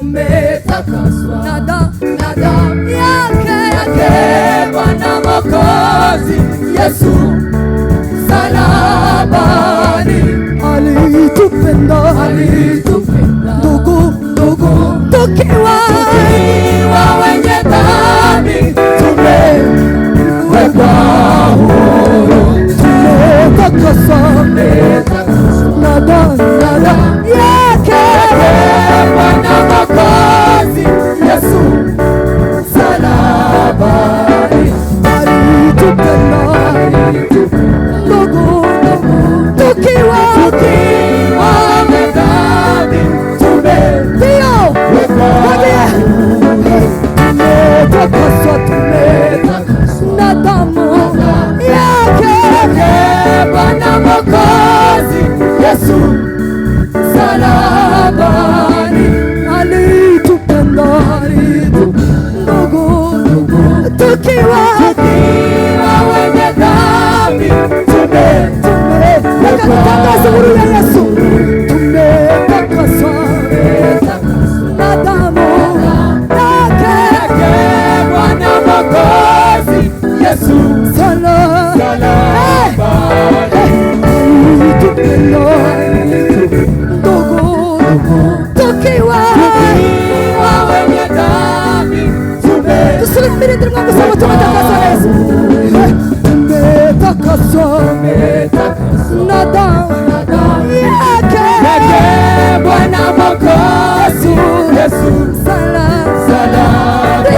Tumetakaswa na damu yake Bwana Mwokozi Yesu msalabani. Alitupenda ndugu, tukiwa wenye dhambi tumewekwa huru. Tumetakaswa na damu yake Bwana Mwokozi Yesu msalabani. Alitupenda ndugu, tukiwa wenye dhambi tumewekwa tumetakaswa na damu yake Bwana Mwokozi Yesu msalabani. Alitupenda ndugu, tukiwa wenye dhambi tumetakaswa huru ya Yesu. Tumetakaswa na damu yake Bwana Mwokozi Yesu msalabani. Alitupenda tukiwa wenye dhambi tumetakaswa na damu yake Bwana Mwokozi Yesu msalabani.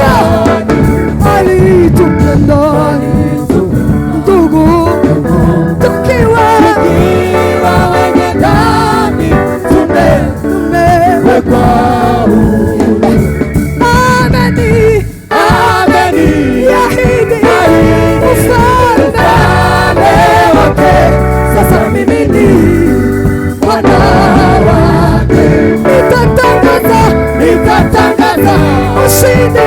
Alitupenda ndugu, tukiwa wenye dhambi tumewekwa huru. Ameni yahidi ufalme wake, sasa mimi ni mwana wake. Nitatangaza ushindi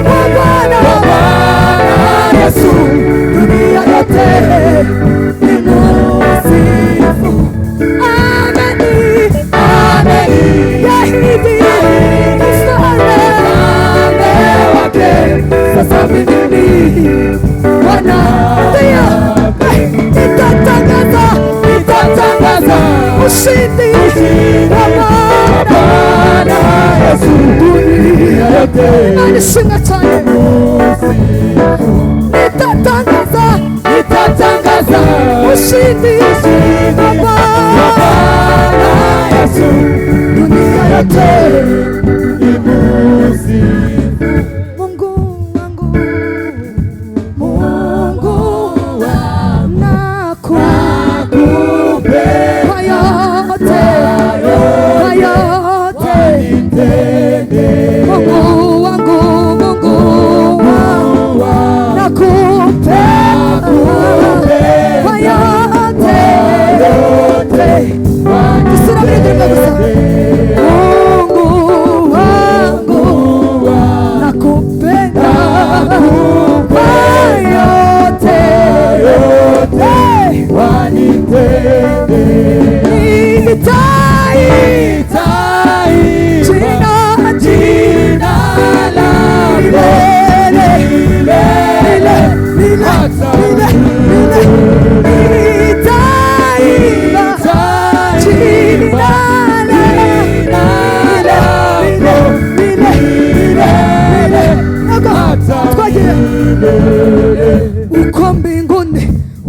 wa Bwana Yesu, dunia yote imusifu. Ameni yahidi ufalme wake, sasa mimi ni mwana wake. Nitatangaza ushindi wa Bwana Yesu, dunia yote anishinda tena. Nitatangaza ushindi wa Bwana Yesu, dunia yote imusifu. Mungu wangu nakupe kwa yote wanitende. Mungu wangu nakupe kwa yote wanitende. Mungu wangu nakupenda kwa yote wanitende. Jina lako lile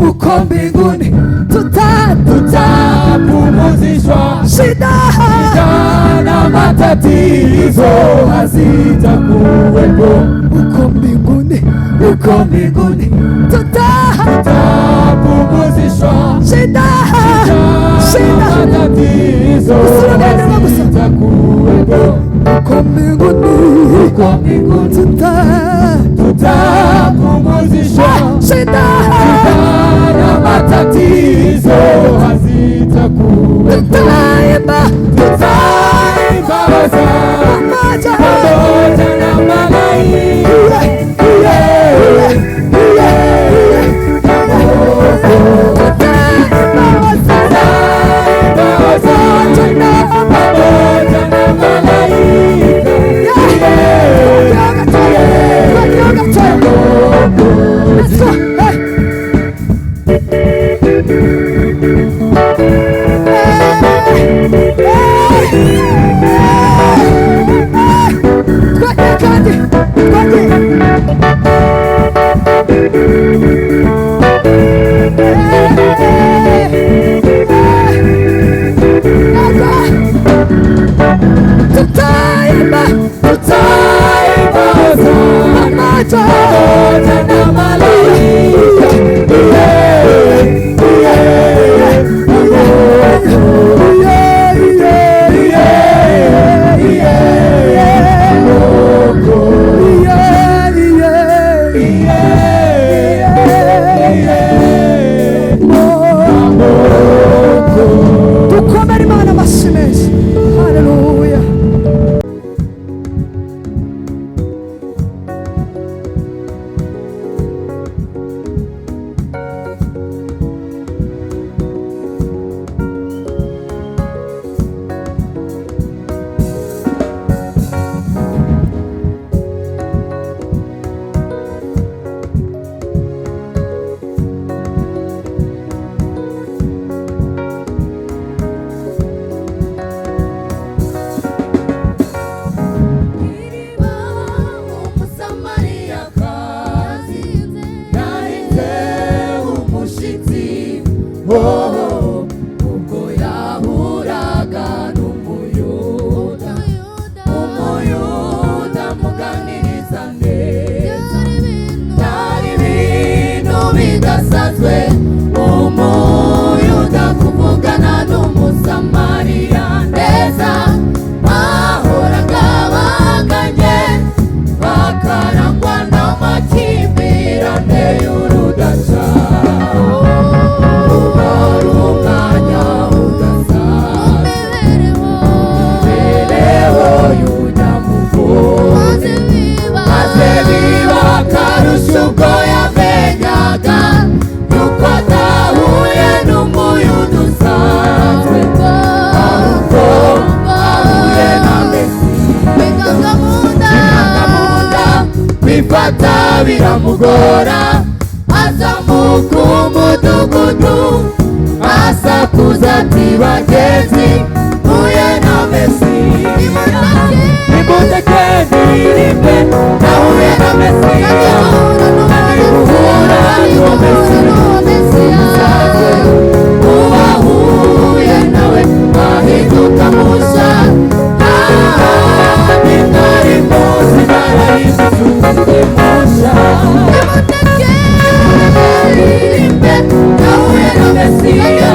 uko mbinguni tutapumuzishwa. Shida na matatizo hazitakuwepo. Uko mbinguni tutapumuzishwa. Shida na matatizo hazitakuwepo. Uko mbinguni tutapumuzishwa. shida na matatizo hazitakuwepo. Tutaimba pamoja na malaika. ubwo yahuraga n'umuyuda, umuyuda amuganiriza neza, byari ibintu bidasanzwe umuyuda kuvugana n'umusamariya neza, bahoraga bahanganye bakarangwa n'amakimbirane y'urudaca. Ubwo yamenyaga yuko adahuye n'umuyuda usanzwe, ahubwo ahuye na Mesiya, bikanga mu nda kwifata biramugora, azamuka umudugudu asakuza ati bagenzi mpuye na Mesiya, nimundeke ndirimbe nahuye na Mesiya, guhura n'uwo Mesiya, uwahuye nawe ahinduka mushya, ahandi mwari muzi narahindutse mushya, nimundeke ndirimbe nahuye na Mesiya,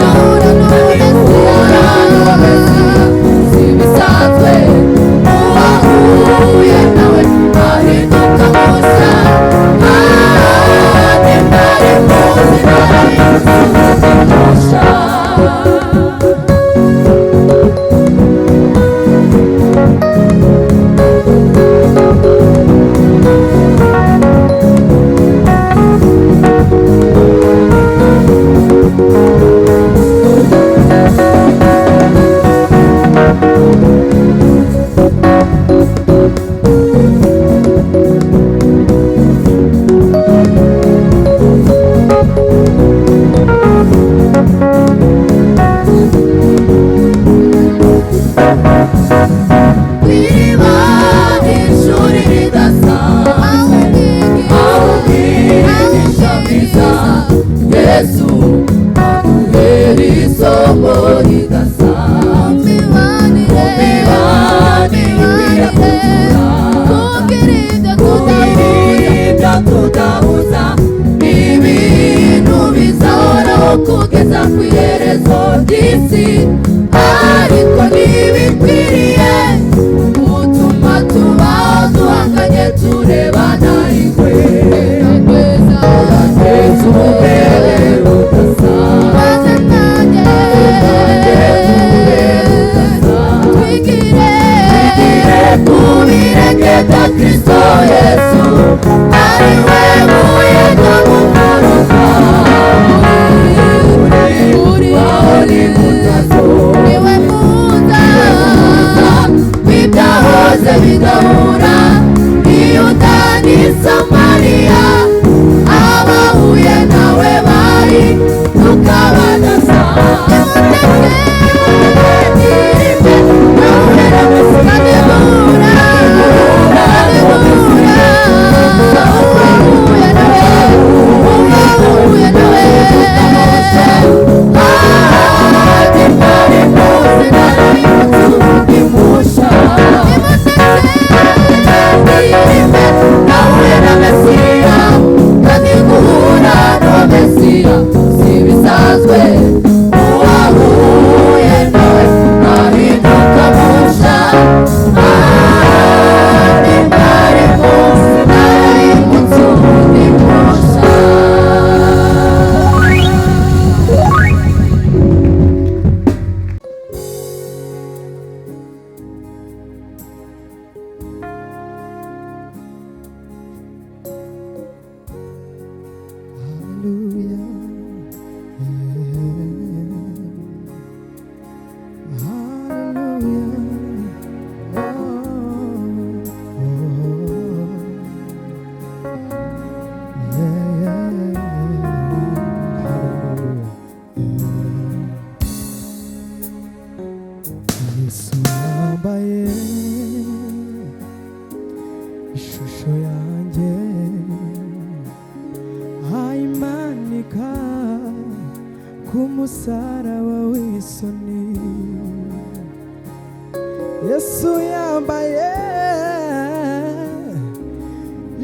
guhura n'uwo Mesiya si bisanzwe, uwahuye nawe ahinduka mushya, ahandi mwari muzi narahindutse mushya. Yesu aduhera isomo ridasanzwe, imibanire kugira tudahuza ibintu bizahoraho kugeza ku iherezo ry'isi, ariko ntibikwiriye gutuma tubaho duhanganye turebana ingwe. k'umusaraba w'isoni. Yesu yambaye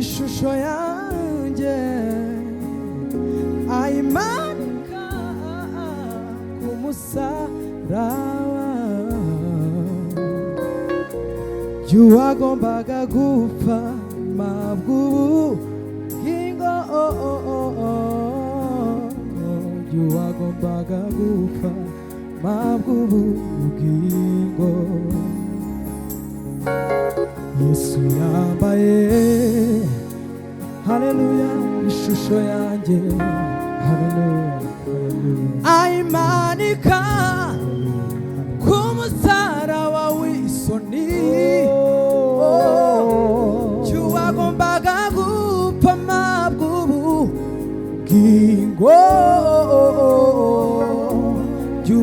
ishusho yanjye ayimanika k'umusaraba. Wagombaga gupfa mabw'ubugingo, wagombaga gupfa mabw'ubugingo. Yesu yambaye haleluya ishusho yanjye, haleluya, ayimanika k'umusaraba w'isoni. Wagombaga gupfa mabw'ubugingo,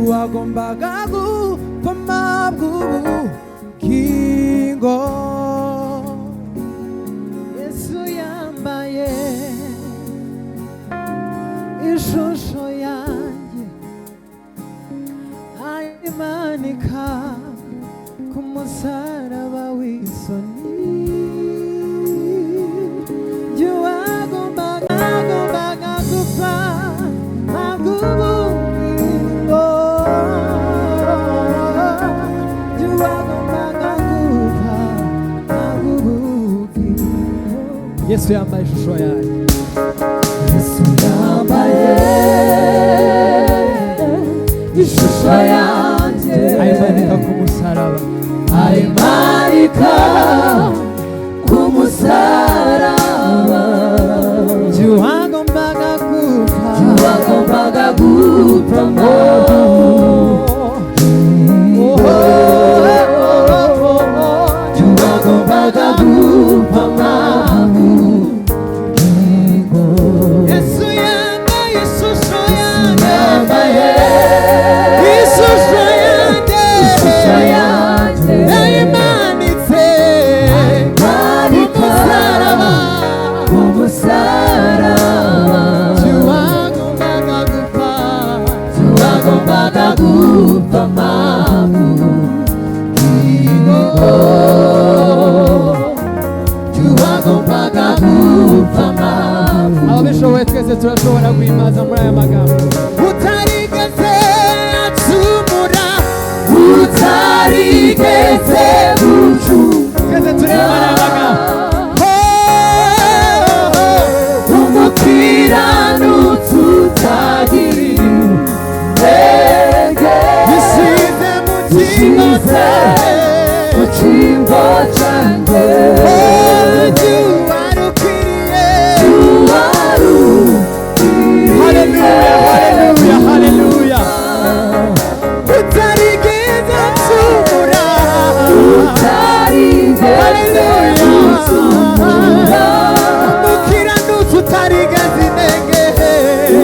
wagombaga gupfa mabw'ubugingo. Yesu yambaye ishusho yanjye ayimanika k'umusaraba w'isoni. Wagombaga gupfa mabw'ubugingo, wagombaga gupfa mabw'ubugingo. Yesu yambaye ishusho yanjye, Yesu yambaye ishusho yanjye ayimanika k'umusaraba, ayimanika k'umusaraba. Wagombaga gupfa, wagombaga gupfa wagombaga gupfa mabw'ubugingo. Yesu yambaye ishusho yanjye, ishusho yanjye, ishusho yanjye yayimanitse k'umusaraba, k'umusaraba. Wagombaga gupfa, wagombaga gupfa mabw'ubugingo, wagombaga gupfa mabw'ubugingo. Ababishoboye twese turashobora guhimbaza muri aya magambo. Utarigeze acumura, utarigeze gucumura, twese tureba aya magambo. Umukiranutsi utagira intege, yisize mu cyimbo cyanjye. Haleluya, haleluya. Utarigeze acumura, utarigeze gucumura, umukiranutsi utarigeze intege,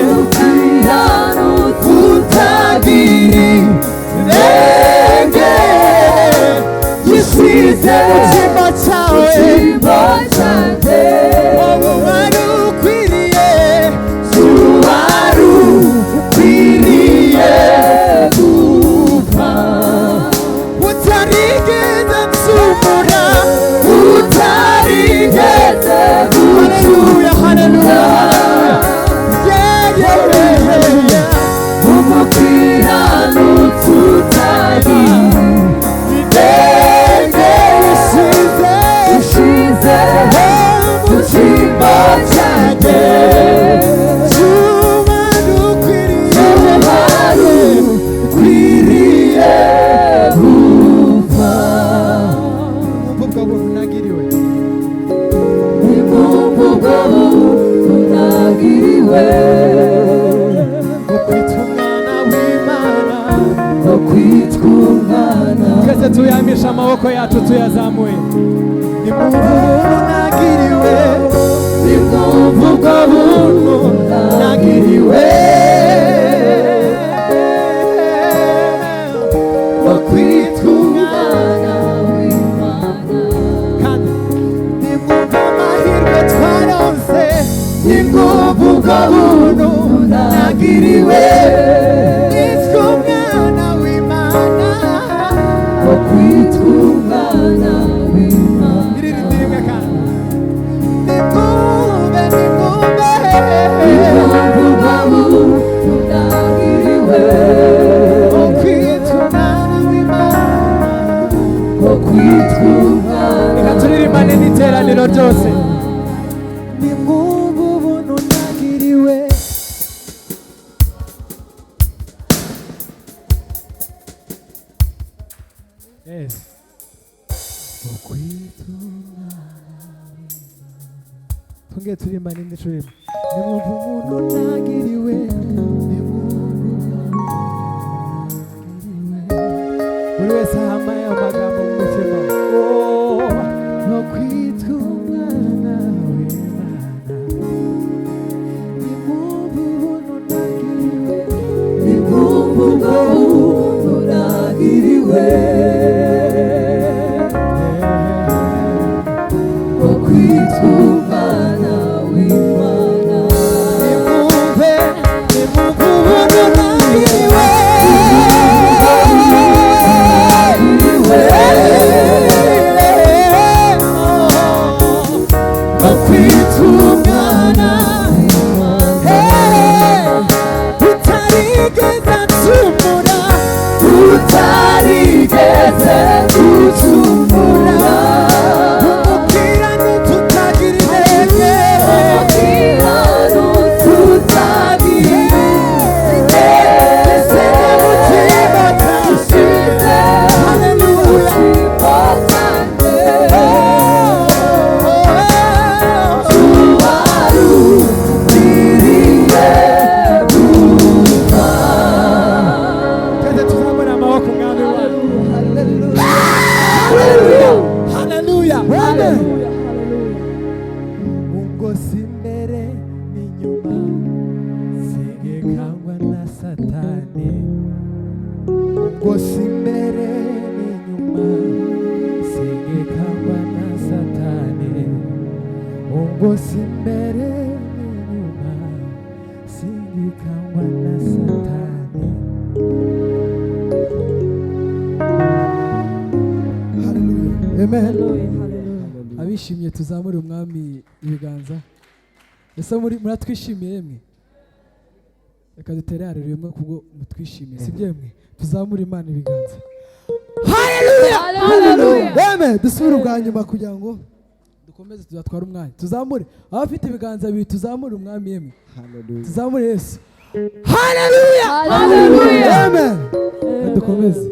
umukiranutsi utagira intege, yisize mu cyimbo cyanjye. Wowe wari ukwiriye, wari ukwiriye gupfa. Utarigeze acumura, utarigeze gucumura. Haleluya, haleluya. Umukiranutsi utagira intege, yisize mu cyimbo cyanjye. Wari ukwiriye gupfa. Ubwo buntu nagiriwe, ubwo buntu nagiriwe, ukwitwa umwana w'Imana, ukwitwa umwana. Twese tuyamisha amaboko yacu tuyazamuye. Ubwo buntu nagiriwe, ubwo buntu nagiriwe, ukwitwa umwana w'Imana. Kandi nimwumva amahirwe twaronse, nimwumva ubwo buntu nagiriwe. byose nimwumva ubuntu nagiriwe twongere turirimba n'indi turirimba nimwumva ubuntu nagiriwe buri wese ahambaye amagambo mu mutima no kwitwa umwana w'Imana nimwumva ubuntu nagiriwe nimwumva ubwo buntu nagiriwe bwo kwitwa umwana w'Imana nimwumve ubuntu nagiriwe utarigeze gucumura umukiranutsi utagira intege umukiranutsi utagira intege umutima ushize umutima wanjye tuwarumiriye twese tuzamura amaboko umwami wacu haleluya ubwo si imbere n'inyuma singekangwa na satani ubwo si imbere n'inyuma singekangwa na satani ubwo si imbere n'inyuma singekangwa na satani. Amen. Abishimye tuzamure umwami ibiganza. Ese muratwishimiye yemwe? Reka dutere haleluya mwe kubwo mutwishimiye. Si byemwe tuzamure Imana ibiganza. Haleluya. Amen. Dusubire ubwa nyuma kugira ngo dukomeze tuzatwara umwanya. Tuzamure abafite ibiganza bibiri tuzamure umwami yemwe. Haleluya. Tuzamure Yesu. Haleluya. Haleluya. Amen. Dukomeze.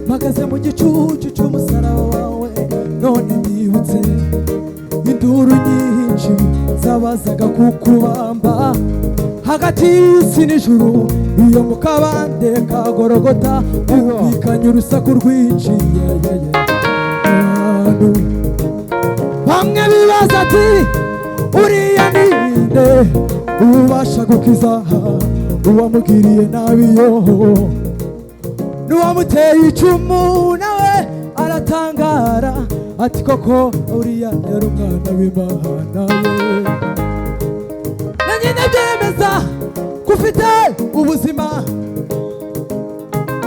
mpagaze mu gicucu cy'umusaraba wawe none ndibutse induru nyinshi zabazaga kukubamba hagati y'isi n'ijuru iyo mu kabande ka Gologota humvikanye urusaku rwinshi bamwe bibaza ati uriya ninde ubasha gukiza uwamugiriye nabi yoho n'uwamuteye icumu nawe aratangara ati koko uriya yari umwana w'Imana ye nanjye ndabyemeza ko ufite ubuzima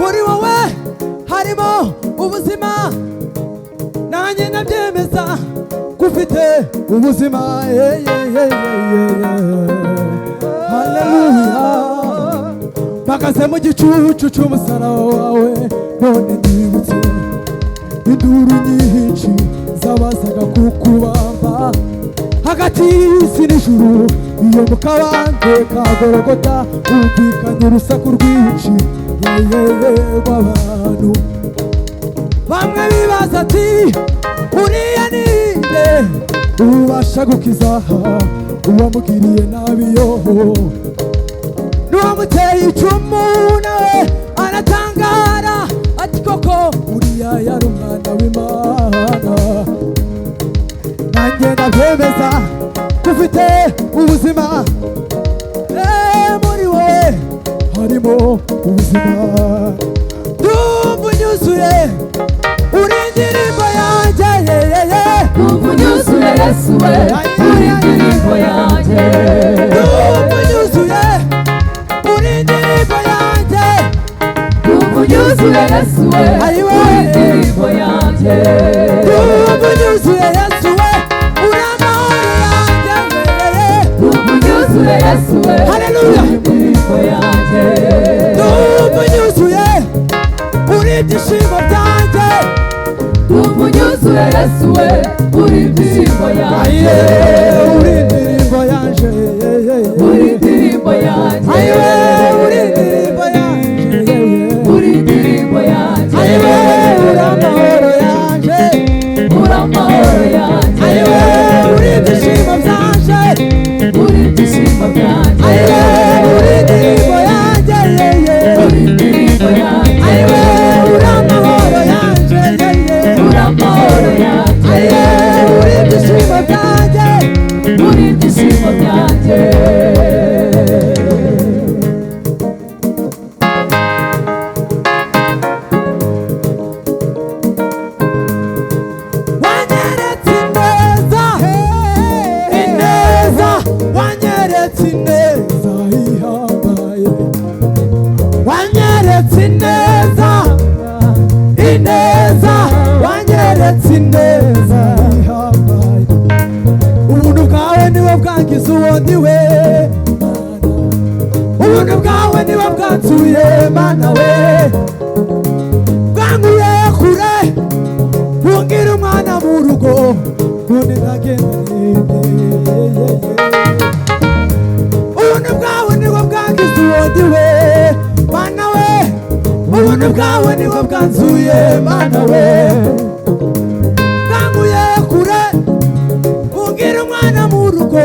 muri wowe harimo ubuzima nanjye ndabyemeza ko ufite ubuzima haleluya mpagaze mu gicucu cy'umusaraba wawe none ndibutse induru nyinshi zabazaga kukubamba hagati y'isi n'ijuru iyo mu kabande ka Gologota humvikanye urusaku rwinshi rw'abantu bamwe bibaza ati uriya ninde ubasha gukiza uwamugiriye nabi yo n'uwamuteye icumu nawe aratangara ati koko uriya yari umwana w'Imana. Nanjye ndabyemeza ufite ubuzima muri we harimo ubuzima. Ndumva unyuzuye uri indirimbo yanjye Ndumva unyuzuye Yesu we uri indirimbo yanjye. Ndumva unyuzuye uri indirimbo yanjye. Ndumva unyuzuye Yesu we uri indirimbo yanjye. Ndumva unyuzuye Yesu we uri amahoro yanjye. Ndumva unyuzuye Yesu we Haleluya. uri indirimbo yanjye. Ndumva unyuzuye uri ibyishimo byanjye. Ndumva unyuzuye Yesu we uri indirimbo yanjye. Uri indirimbo yanjye. Uri indirimbo yanjye. Uri indirimbo yanjye. Uri indirimbo yanjye. Uri amahoro yanjye. Uri amahoro yanjye. Uri ibyishimo byanjye. Uri ibyishimo byanjye. Uri indirimbo yanjye. Uri indirimbo yanjye. Uri amahoro yanjye. Uri amahoro yanjye. Uri ibyishimo byanjye. Uri ibyishimo byanjye. Wanyeretse ineza, ineza, wanyeretse ineza ihambaye. Wanyeretse ineza, ineza, wanyeretse ineza ihambaye. Ubuntu bwawe niwe bwangiza uwo ndiwe Mana. Ubuntu bwawe niwe bwansuye Mana we. Bwanguye kure bungira umwana mu rugo ubundi ndagenda nende. Ubuntu bwawe niwe bwangiza uwo ndiwe Mana we. Ubuntu bwawe niwe bwansuye Mana we. Bwanguye kure bungira umwana mu rugo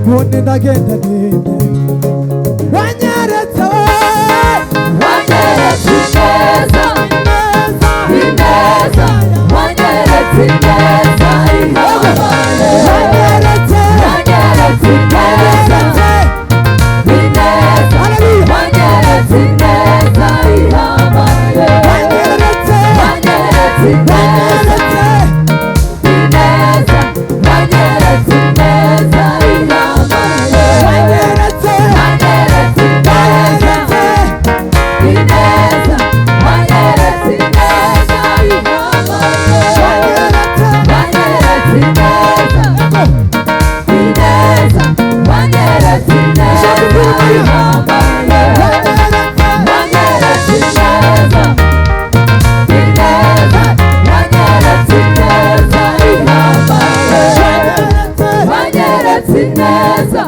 ubundi ndagenda nende. Wanyeretse we. Wanyeretse ineza, ineza, wanyeretse ineza ihambaye. Wanyeretse. Wanyeretse ineza, ineza, wanyeretse ineza ihambaye. Wanyeretse. Wanyeretse ineza, ineza, wanyeretse ineza ihambaye. Wanyeretse. Wanyeretse ineza, ineza, wanyeretse ineza ihambaye. Wanyeretse ineza, ineza, wanyeretse ineza ihambaye. Wanyeretse ineza, ineza, wanyeretse ineza ihambaye. Wanyeretse ineza,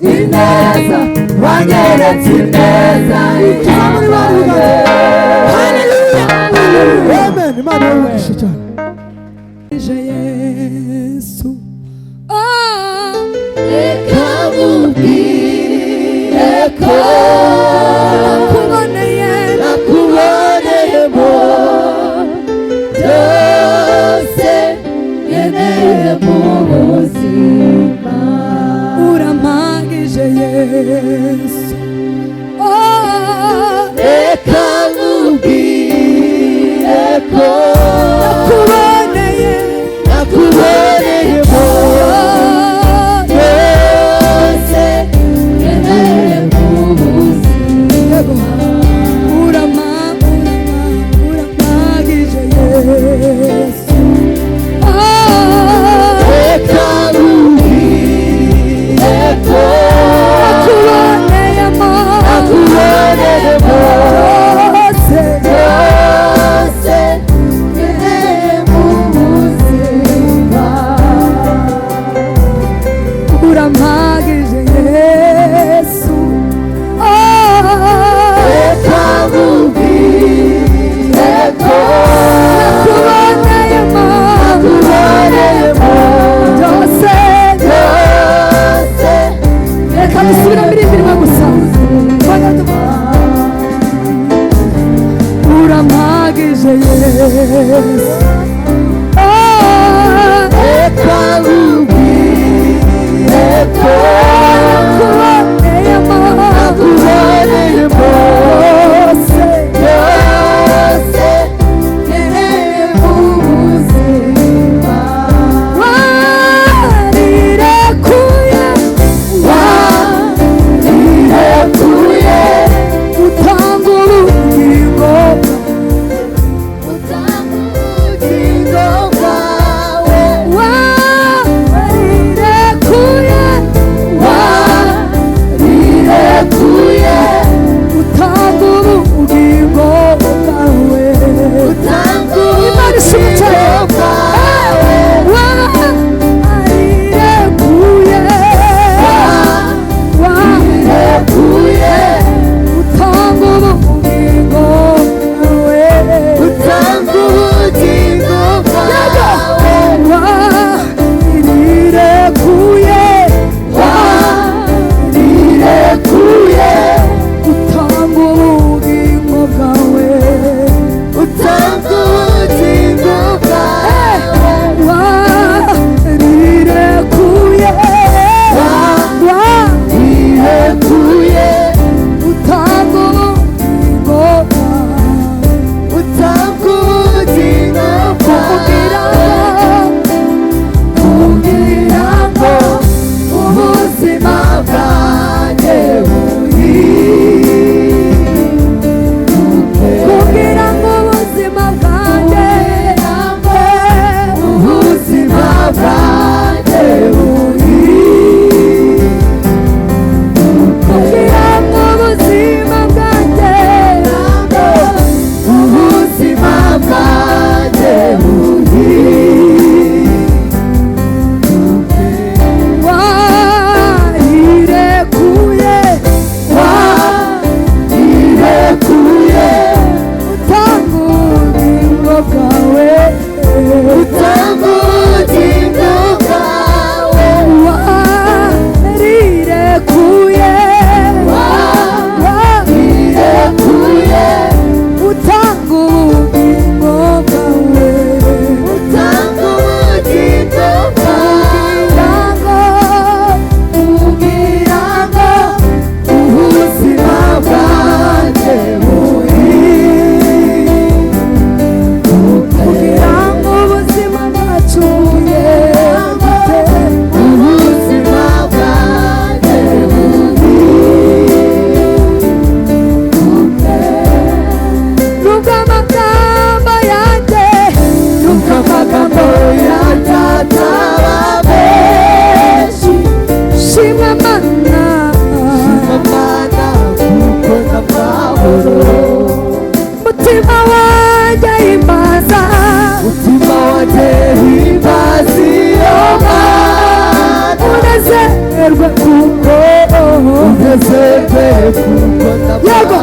ineza, wanyeretse ineza ihambaye. Amen. Imana yamugisha cyane. Yesu. Reka mubwire ko nakuboneyemo byose nkeneye mu buzima. Urampagije Yesu. Reka mubwire ko nakuboneyemo byose nkeneye mu buzima. Urampagije Yesu. Reka mubwire ko Nakuboneyemo byose nkeneye mu buzima. urampagije Yesu. Reka mubwire ko Nakuboneyemo nakuboneyemo mana kuko n'amahoro mutima wanjye himbaza mutima wanjye himbaza iyo mana unezerwe kuko unezerwe kuko n'amahoro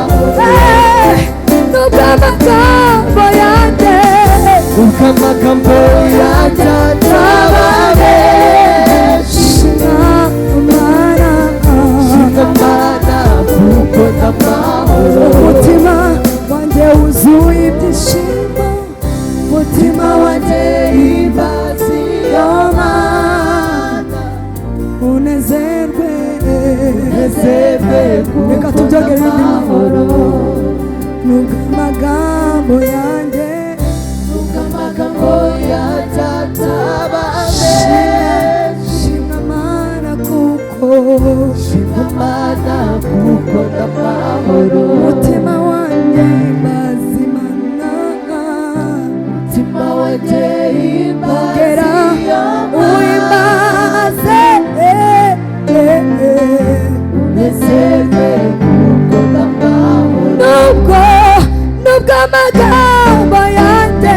nubwo amagambo yanjye ataba menshi shima mana kuko n'amahoro umutima wanjye wuzuye ibyishimo mutima wanjye himbaza iyo mana unezerwe kuko reka tubyongere n'amahoro nubwo amagambo yanjye ataba menshi shimwa mana kuko shima mana kuko n'amahoro umutima wanjye himbaza Imana mutima wanjye ongera uhimbaze unezerwe kuko n'amahoro nubwo amagambo yanjye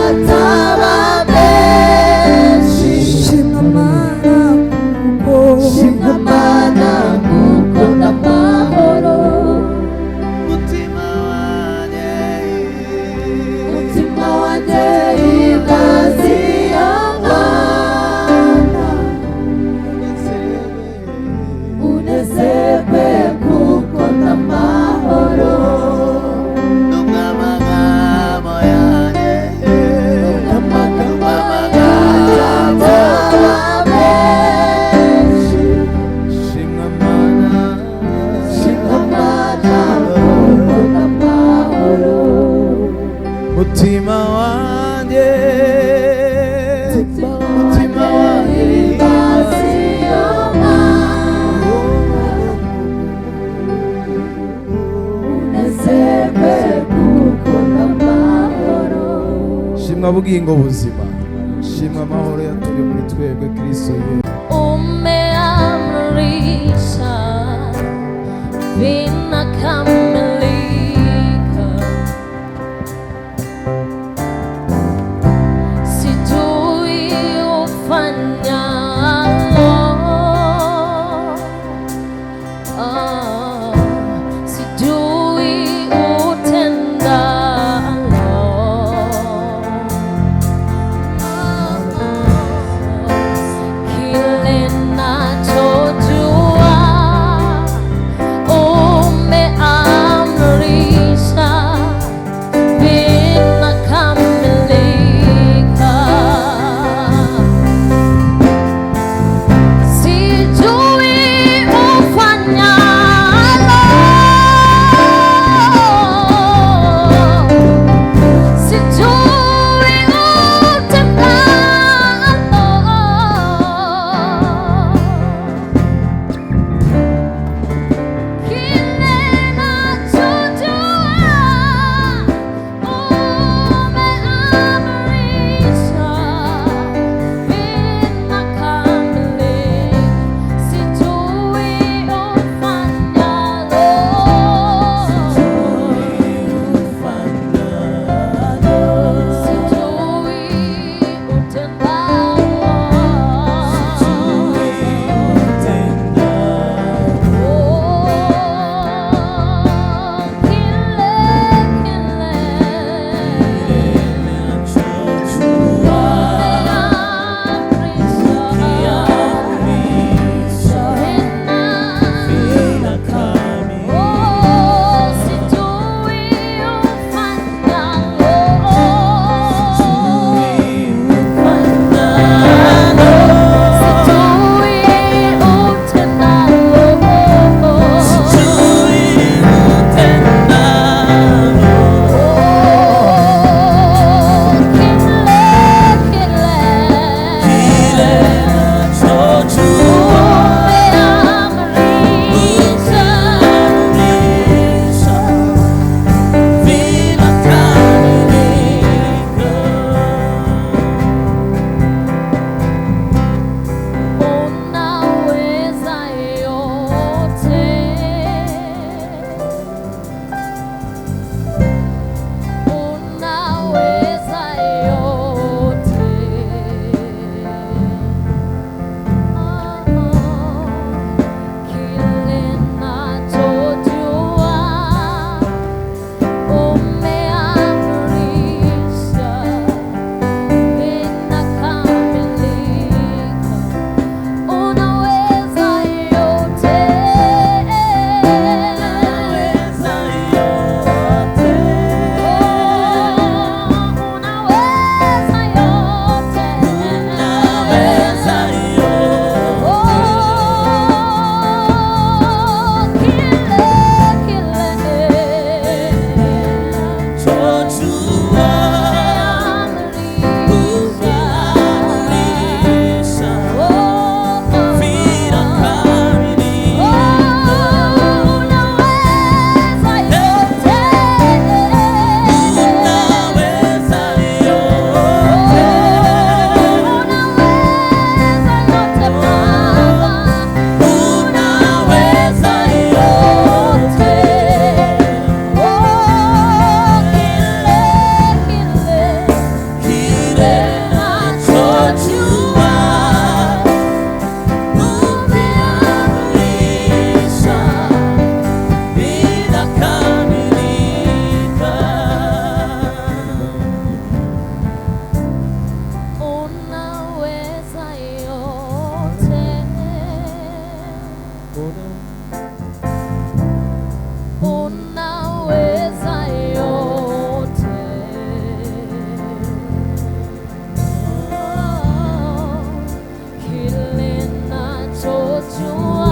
ataba menshi shimwa mana kuko shima mana kuko n'amahoro mutima wanjye himbaza iyo mana unezerwe kuko n'amahoro mutima wanjye himbaza iyo mana unezerwe kuko n'amahoro shimwa bugingo buzima shimwa amahoro yaturiye muri twebwe Kristo Yesu umeamrisha vinakamilika, sijui ufanyalo, sijui utendalo, kile na unaweza yote. Kile nachojua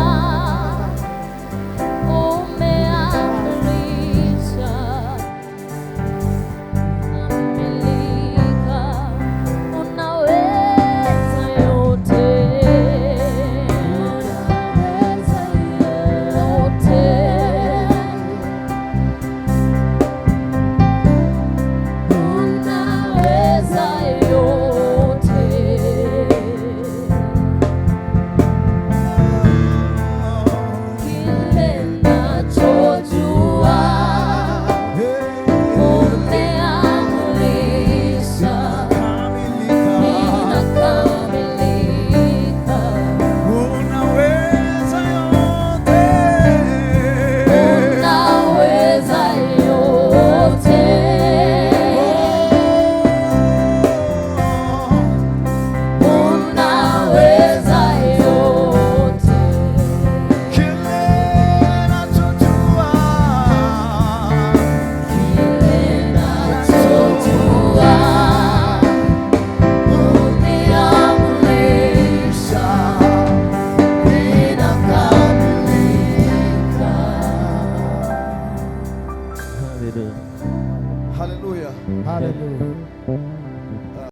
umeamrisha, amilika, unaweza yote. Hallelujah. Hallelujah.